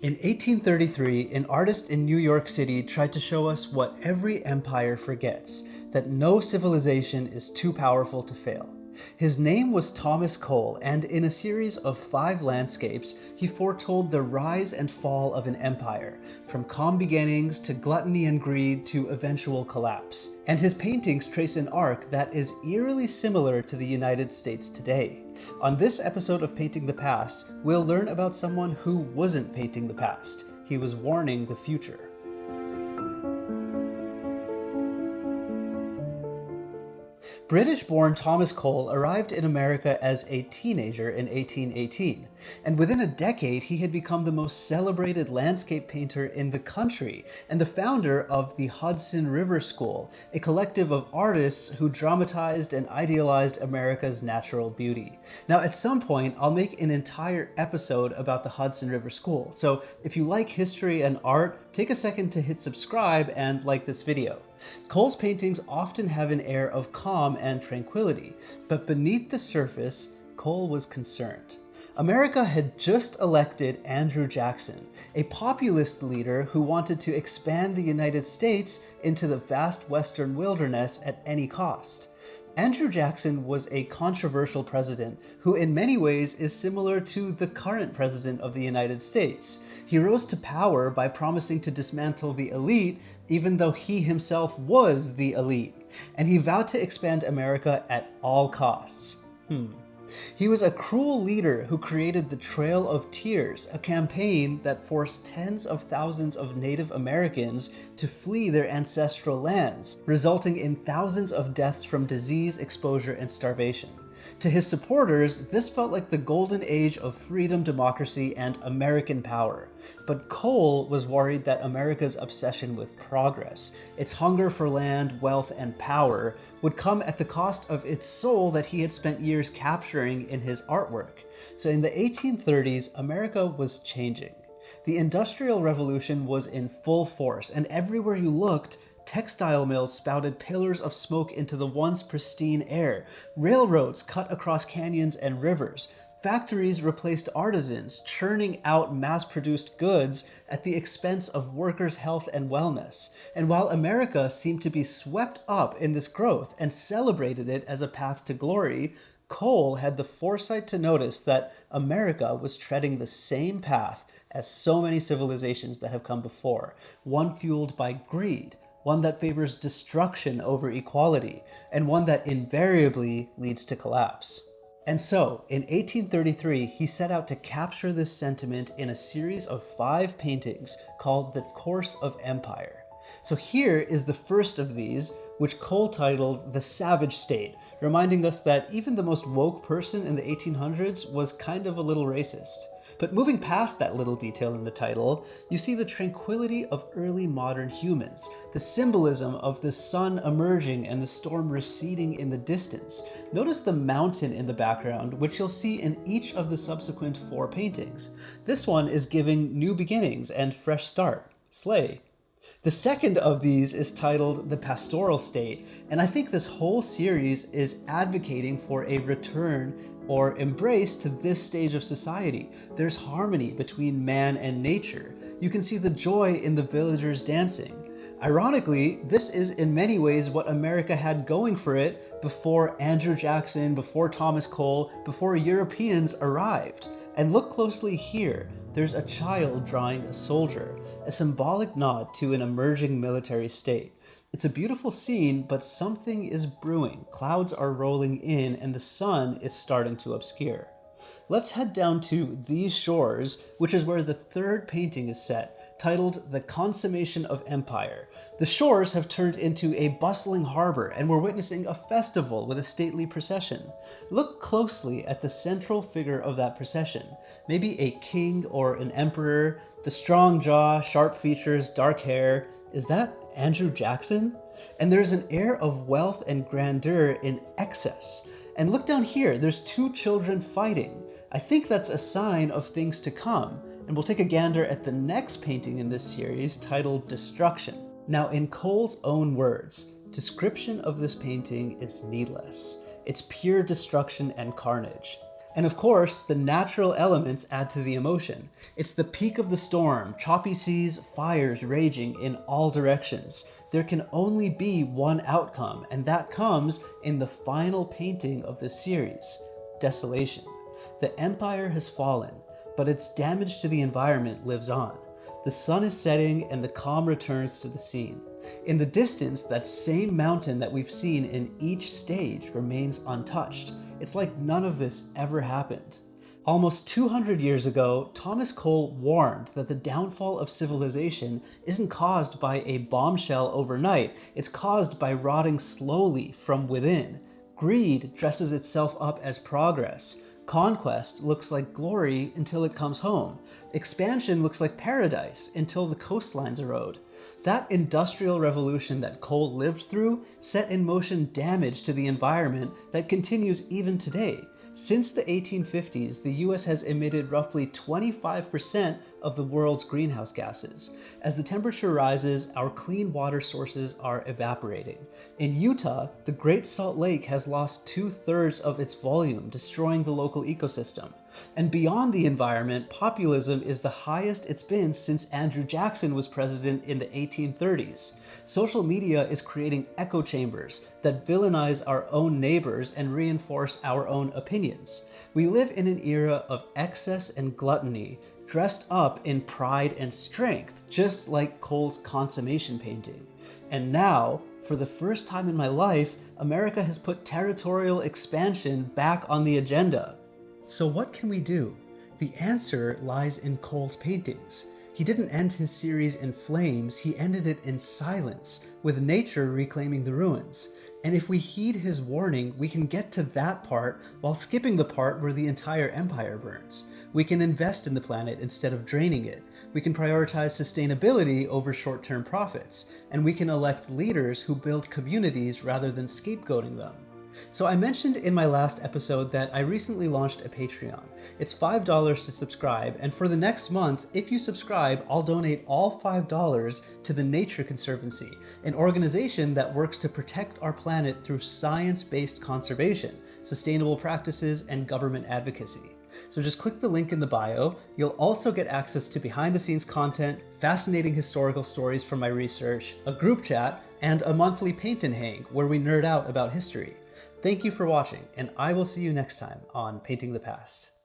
In 1833, an artist in New York City tried to show us what every empire forgets, that no civilization is too powerful to fail. His name was Thomas Cole, and in a series of 5 landscapes, he foretold the rise and fall of an empire, from calm beginnings to gluttony and greed to eventual collapse. And his paintings trace an arc that is eerily similar to the United States today. On this episode of Painting the Past, we'll learn about someone who wasn't painting the past. He was warning the future. British-born Thomas Cole arrived in America as a teenager in 1818, and within a decade he had become the most celebrated landscape painter in the country and the founder of the Hudson River School, a collective of artists who dramatized and idealized America's natural beauty. Now, at some point, I'll make an entire episode about the Hudson River School, so if you like history and art, take a second to hit subscribe and like this video. Cole's paintings often have an air of calm and tranquility, but beneath the surface, Cole was concerned. America had just elected Andrew Jackson, a populist leader who wanted to expand the United States into the vast western wilderness at any cost. Andrew Jackson was a controversial president who in many ways is similar to the current president of the United States. He rose to power by promising to dismantle the elite, even though he himself was the elite, and he vowed to expand America at all costs. He was a cruel leader who created the Trail of Tears, a campaign that forced tens of thousands of Native Americans to flee their ancestral lands, resulting in thousands of deaths from disease, exposure, and starvation. To his supporters, this felt like the golden age of freedom, democracy, and American power. But Cole was worried that America's obsession with progress, its hunger for land, wealth, and power, would come at the cost of its soul that he had spent years capturing in his artwork. So in the 1830s, America was changing. The Industrial Revolution was in full force, and everywhere you looked, textile mills spouted pillars of smoke into the once pristine air. Railroads cut across canyons and rivers. Factories replaced artisans, churning out mass-produced goods at the expense of workers' health and wellness. And while America seemed to be swept up in this growth and celebrated it as a path to glory, Cole had the foresight to notice that America was treading the same path as so many civilizations that have come before, one fueled by greed, one that favors destruction over equality, and one that invariably leads to collapse. And so, in 1833, he set out to capture this sentiment in a series of 5 paintings called The Course of Empire. So here is the first of these, which Cole titled The Savage State, reminding us that even the most woke person in the 1800s was kind of a little racist. But moving past that little detail in the title, you see the tranquility of early modern humans, the symbolism of the sun emerging and the storm receding in the distance. Notice the mountain in the background, which you'll see in each of the subsequent 4 paintings. This one is giving new beginnings and fresh start. Slay. The second of these is titled The Pastoral State, and I think this whole series is advocating for a return or embrace to this stage of society. There's harmony between man and nature. You can see the joy in the villagers dancing. Ironically, this is in many ways what America had going for it before Andrew Jackson, before Thomas Cole, before Europeans arrived. And look closely here. There's a child drawing a soldier, a symbolic nod to an emerging military state. It's a beautiful scene, but something is brewing. Clouds are rolling in and the sun is starting to obscure. Let's head down to these shores, which is where the 3rd painting is set, titled The Consummation of Empire. The shores have turned into a bustling harbor, and we're witnessing a festival with a stately procession. Look closely at the central figure of that procession. Maybe a king or an emperor, the strong jaw, sharp features, dark hair. Is that Andrew Jackson? And there's an air of wealth and grandeur in excess. And look down here, there's 2 children fighting. I think that's a sign of things to come. And we'll take a gander at the next painting in this series titled Destruction. Now, in Cole's own words, description of this painting is needless. It's pure destruction and carnage. And of course, the natural elements add to the emotion. It's the peak of the storm, choppy seas, fires raging in all directions. There can only be one outcome, and that comes in the final painting of this series, desolation. The empire has fallen, but its damage to the environment lives on. The sun is setting and the calm returns to the scene. In the distance, that same mountain that we've seen in each stage remains untouched. It's like none of this ever happened. Almost 200 years ago, Thomas Cole warned that the downfall of civilization isn't caused by a bombshell overnight, it's caused by rotting slowly from within. Greed dresses itself up as progress. Conquest looks like glory until it comes home. Expansion looks like paradise until the coastlines erode. That industrial revolution that Cole lived through set in motion damage to the environment that continues even today. Since the 1850s, the US has emitted roughly 25% of the world's greenhouse gases. As the temperature rises, our clean water sources are evaporating. In Utah, the Great Salt Lake has lost 2/3 of its volume, destroying the local ecosystem. And beyond the environment, populism is the highest it's been since Andrew Jackson was president in the 1830s. Social media is creating echo chambers that villainize our own neighbors and reinforce our own opinions. We live in an era of excess and gluttony, dressed up in pride and strength, just like Cole's consummation painting. And now, for the first time in my life, America has put territorial expansion back on the agenda. So what can we do? The answer lies in Cole's paintings. He didn't end his series in flames, he ended it in silence, with nature reclaiming the ruins. And if we heed his warning, we can get to that part while skipping the part where the entire empire burns. We can invest in the planet instead of draining it. We can prioritize sustainability over short-term profits. And we can elect leaders who build communities rather than scapegoating them. So I mentioned in my last episode that I recently launched a Patreon. It's $5 to subscribe, and for the next month, if you subscribe, I'll donate all $5 to the Nature Conservancy, an organization that works to protect our planet through science-based conservation, sustainable practices, and government advocacy. So just click the link in the bio. You'll also get access to behind-the-scenes content, fascinating historical stories from my research, a group chat, and a monthly paint and hang where we nerd out about history. Thank you for watching, and I will see you next time on Painting the Past.